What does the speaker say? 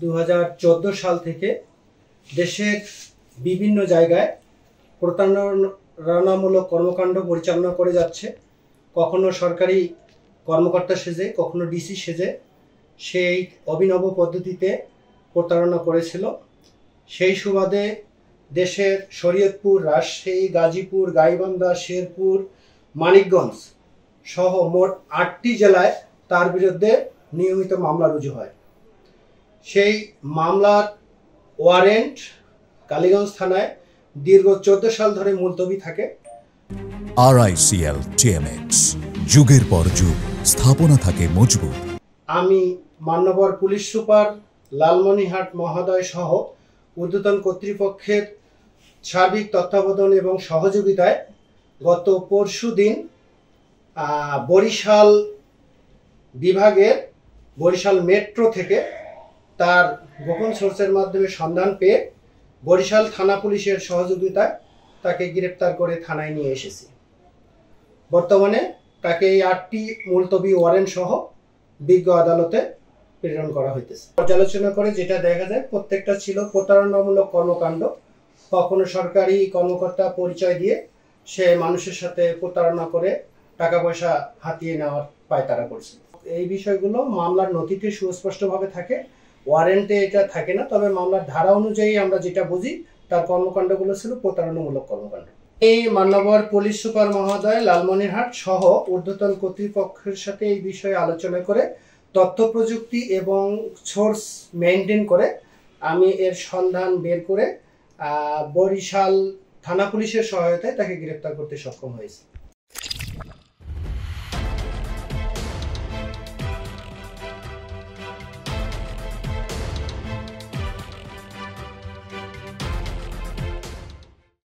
2014 সাল থেকে দেশের বিভিন্ন জায়গায় প্রতারণামূলক কর্মকাণ্ড পরিচালনা করে যাচ্ছে। কখনো সরকারি কর্মকর্তা সেজে, কখনো ডিসি সেজে সেই অভিনব পদ্ধতিতে প্রতারণা করেছিল। সেই সুবাদে দেশের শরীয়তপুর, রাজশাহী, গাজীপুর, গাইবান্ধা, শেরপুর, মানিকগঞ্জ সহ মোট 8টি জেলায় তার বিরুদ্ধে নিয়মিত মামলা রুজু হয়। সেই মামলার ওয়ারেন্ট কালীগঞ্জ থানায় দীর্ঘ 14 সাল ধরে মুলতবি থাকে। RICL TMX, যুগের পর যুগ স্থাপনা থাকে মজবুত। আমি মান্যবর পুলিশ সুপার লালমনিরহাট মহোদয় সহ ঊর্ধ্বতন কর্তৃপক্ষের সার্বিক তত্ত্বাবধান এবং সহযোগিতায় গত পরশুদিন বরিশাল বিভাগের বরিশাল মেট্রো থেকে তার গোপন সোর্সের মাধ্যমে সন্ধান পেয়ে বরিশাল থানা পুলিশের সহযোগিতায় তাকে গ্রেপ্তার করে থানায় নিয়ে এসেছি। বর্তমানে তাকে এই 8টি মুলতবি ওয়ারেন্ট সহ বিজ্ঞ আদালতে প্রেরণ করা হইতেছে। পর্যালোচনা করে যেটা দেখা যায়, প্রত্যেকটা ছিল প্রতারণামূলক কর্মকাণ্ড। কখনো সরকারি কর্মকর্তা পরিচয় দিয়ে সে মানুষের সাথে প্রতারণা করে টাকা পয়সা হাতিয়ে নেওয়ার পায়তারা করছে। এই বিষয়গুলো মামলার নথিতে সুস্পষ্টভাবে থাকে, ওয়ারেন্টে এটা থাকে না। তবে মামলার ধারা অনুযায়ী আমরা যেটা বুঝি, তার কর্মকাণ্ডগুলো ছিল প্রতারণামূলক কর্মকাণ্ড। এই মান্যবর পুলিশ সুপার মহোদয় লালমনিরহাট সহ ঊর্ধ্বতন কর্তৃপক্ষের সাথে এই বিষয়ে আলোচনা করে তথ্য প্রযুক্তি এবং সোর্স মেনটেন করে আমি এর সন্ধান বের করে বরিশাল থানা পুলিশের সহায়তায় তাকে গ্রেপ্তার করতে সক্ষম হয়েছি।